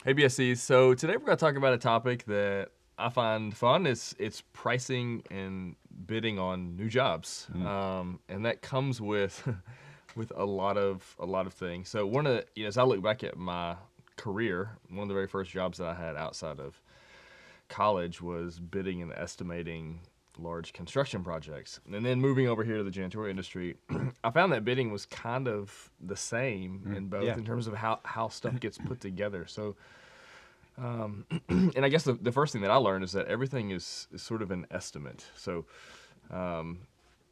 Hey BSC, so today we're going to talk about a topic that I find fun. It's pricing and bidding on new jobs, and that comes with with a lot of things. So one of the, as I look back at my career, one of the very first jobs that I had outside of college was bidding and estimating large construction projects. And then moving over here to the janitorial industry, I found that bidding was kind of the same in both in terms of how stuff gets put together. So, and I guess the first thing that I learned is that everything is sort of an estimate. So, and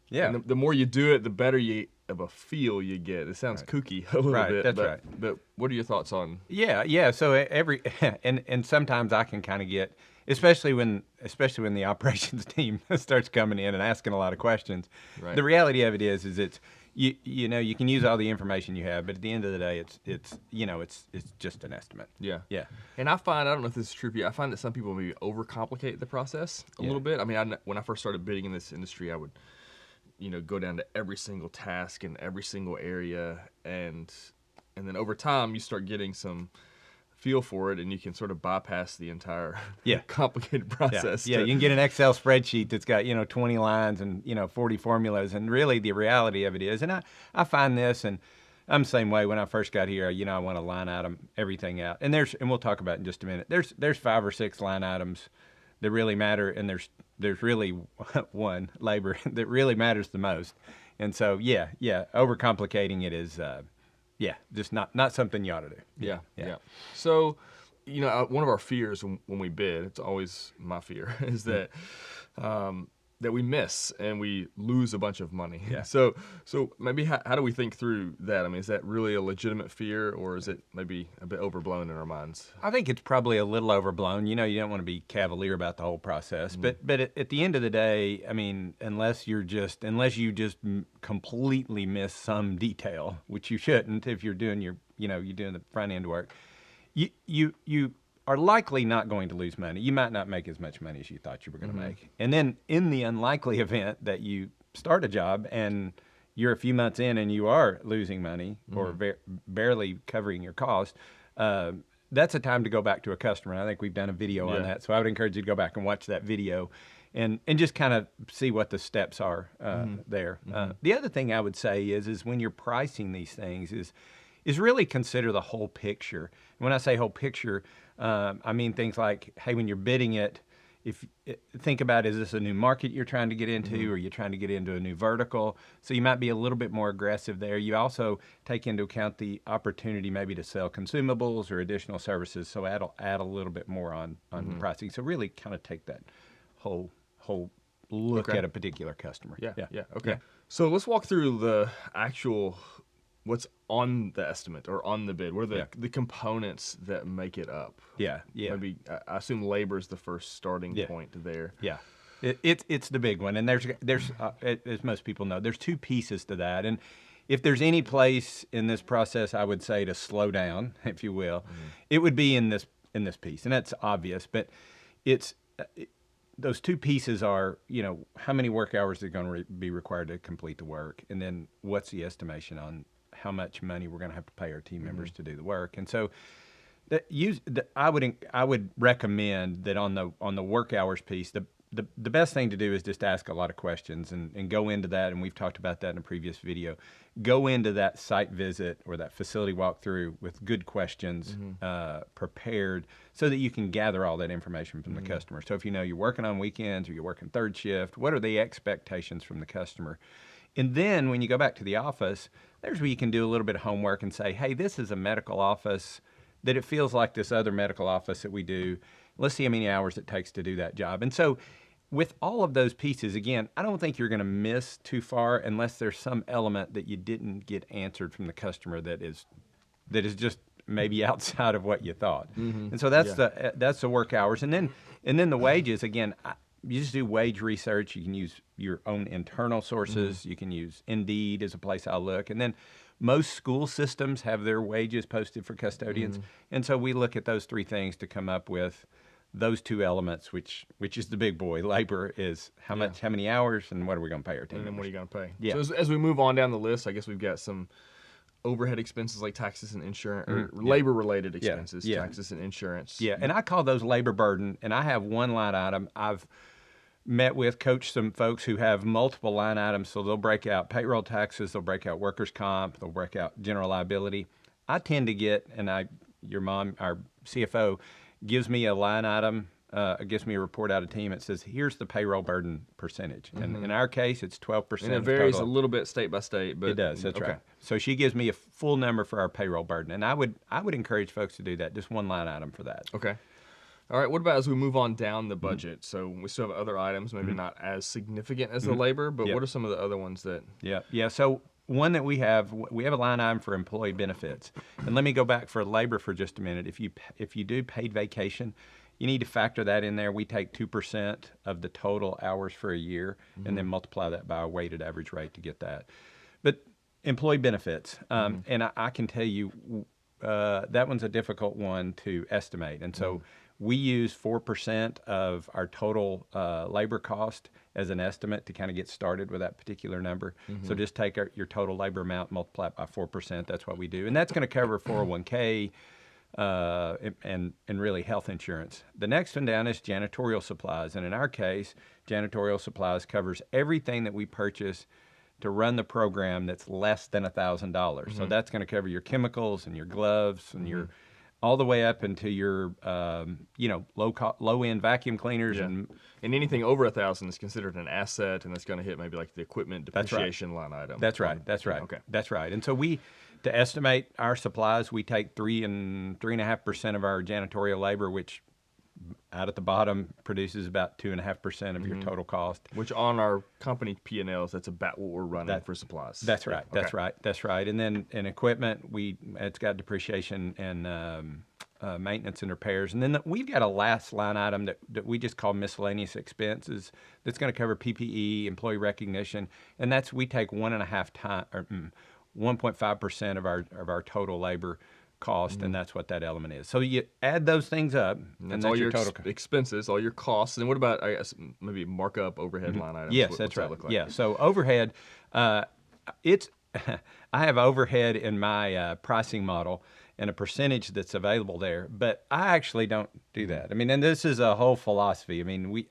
the more you do it, the better of a feel you get. It sounds kooky a little bit. That's but, right. But what are your thoughts on? Yeah. So every and sometimes I can kind of get, especially when the operations team starts coming in and asking a lot of questions. Right. The reality of it is it's you know, you can use all the information you have, but at the end of the day, it's just an estimate. Yeah. Yeah. And I don't know if this is true for you, I find that some people maybe overcomplicate the process a little bit. I mean, when I first started bidding in this industry, I would, go down to every single task in every single area, and then over time you start getting some feel for it, and you can sort of bypass the entire complicated process. Yeah, you can get an Excel spreadsheet that's got 20 lines and 40 formulas, and really the reality of it is, and I find this, and I'm the same way. When I first got here, I want to line item everything out, and we'll talk about it in just a minute. There's 5 or 6 line items that really matter, and there's really one, labor, that really matters the most. And so overcomplicating it is just not something you ought to do. Yeah. So, one of our fears when we bid, it's always my fear, is that that we miss and we lose a bunch of money. Yeah. So maybe how do we think through that? I mean, is that really a legitimate fear, or is it maybe a bit overblown in our minds? I think it's probably a little overblown. You don't want to be cavalier about the whole process, but at the end of the day, I mean, unless you just completely miss some detail, which you shouldn't if you're doing you're doing the front end work, you are likely not going to lose money. You might not make as much money as you thought you were going to make. And then in the unlikely event that you start a job and you're a few months in and you are losing money or barely covering your cost, that's a time to go back to a customer. And I think we've done a video on that. So I would encourage you to go back and watch that video and just kind of see what the steps are there. The other thing I would say is when you're pricing these things is really consider the whole picture. And when I say whole picture, I mean things like, hey, when you're bidding it, think about, is this a new market you're trying to get into, or you're trying to get into a new vertical? So you might be a little bit more aggressive there. You also take into account the opportunity maybe to sell consumables or additional services, so add a little bit more on pricing. So really kind of take that whole look at a particular customer. Yeah. Okay. So let's walk through the actual what's on the estimate or on the bid. What are the components that make it up? Yeah. Maybe I assume labor is the first starting point there. Yeah. It's the big one, and there's as most people know, there's 2 pieces to that. And if there's any place in this process I would say to slow down, if you will, it would be in this piece, and that's obvious. But those 2 pieces are, how many work hours are going to be required to complete the work, and then what's the estimation on how much money we're going to have to pay our team members to do the work. And so I would recommend that on the work hours piece, the best thing to do is just ask a lot of questions and go into that, and we've talked about that in a previous video. Go into that site visit or that facility walkthrough with good questions prepared, so that you can gather all that information from the customer. So if you're working on weekends or you're working third shift, what are the expectations from the customer? And then when you go back to the office, there's where you can do a little bit of homework and say, hey, this is a medical office that it feels like this other medical office that we do. Let's see how many hours it takes to do that job. And so with all of those pieces, again, I don't think you're going to miss too far unless there's some element that you didn't get answered from the customer that is just maybe outside of what you thought. And so that's the work hours. And then the wages, again, you just do wage research. You can use your own internal sources. You can use Indeed as a place I'll look. And then most school systems have their wages posted for custodians. And so we look at those 3 things to come up with those 2 elements, which is the big boy. Labor is how many hours, and what are we going to pay our team And then members? what are you going to pay? Yeah. So as we move on down the list, I guess we've got some overhead expenses like taxes and insurance, or labor-related expenses, taxes and insurance. Yeah, and I call those labor burden, and I have one line item. I've coached some folks who have multiple line items, so they'll break out payroll taxes, they'll break out workers' comp, they'll break out general liability. I tend to get, your mom, our CFO, gives me a line item, gives me a report out of team. It says, here's the payroll burden percentage. And in our case, it's 12%. And it varies a little bit state by state, but it does. That's right. So she gives me a full number for our payroll burden, and I would encourage folks to do that. Just one line item for that. Okay. All right. What about as we move on down the budget? So we still have other items, maybe not as significant as the labor, but what are some of the other ones that? Yeah. So one that we have a line item for employee benefits, and let me go back for labor for just a minute. If you do paid vacation, you need to factor that in there. We take 2% of the total hours for a year and then multiply that by a weighted average rate to get that. But employee benefits, and I can tell you that one's a difficult one to estimate. And so we use 4% of our total labor cost as an estimate to kind of get started with that particular number. So just take your total labor amount, multiply it by 4%. That's what we do. And that's going to cover 401k, and really health insurance. The next one down is janitorial supplies. And in our case, janitorial supplies covers everything that we purchase to run the program that's less than $1,000. So that's going to cover your chemicals and your gloves and your all the way up into your low end vacuum cleaners and anything over 1,000 is considered an asset, and it's going to hit maybe like the equipment depreciation line item. That's right. Okay. That's right. And so to estimate our supplies, we take 3.5% of our janitorial labor, which out at the bottom produces about 2.5% of your total cost. Which on our company P&Ls, that's about what we're running for supplies. That's right. That's right. And then in equipment, it's got depreciation and maintenance and repairs. And then we've got a last line item that we just call miscellaneous expenses. That's going to cover PPE, employee recognition, and we take 1.5% of our total labor cost, and that's what that element is. So you add those things up, and that's all your total expenses, all your costs. And what about, I guess, maybe markup overhead line items? Yes, that's right. That look like? Yeah. So overhead, I have overhead in my pricing model and a percentage that's available there, but I actually don't do that. I mean, and this is a whole philosophy. I mean,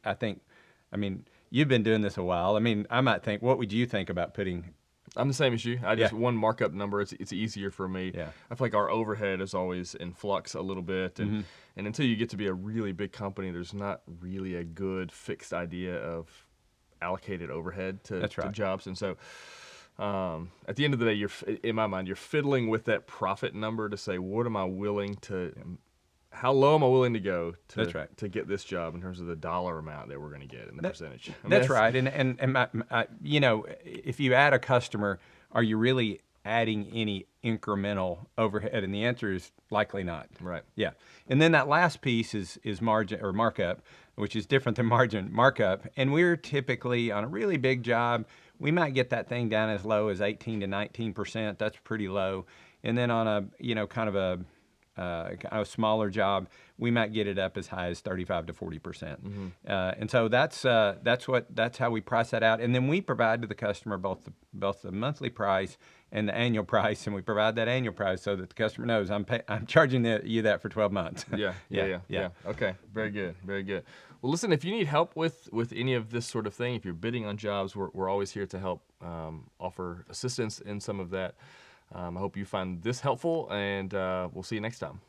you've been doing this a while. I mean, I might think, what would you think about putting? I'm the same as you. I just one markup number. It's easier for me. Yeah. I feel like our overhead is always in flux a little bit, and until you get to be a really big company, there's not really a good fixed idea of allocated overhead to jobs. And so, at the end of the day, in my mind, you're fiddling with that profit number to say, what am I willing to? How low am I willing to go to get this job in terms of the dollar amount that we're going to get in the percentage? That's right. And if you add a customer, are you really adding any incremental overhead? And the answer is likely not. Right. Yeah. And then that last piece is margin or markup, which is different than markup. And we're typically on a really big job, we might get that thing down as low as 18 to 19%. That's pretty low. And then on a kind of a smaller job, we might get it up as high as 35 to 40%. And so that's how we price that out. And then we provide to the customer both the monthly price and the annual price, and we provide that annual price so that the customer knows I'm charging you that for 12 months. Yeah. Okay, very good. Well, listen, if you need help with any of this sort of thing, if you're bidding on jobs, we're always here to help offer assistance in some of that. I hope you find this helpful, and we'll see you next time.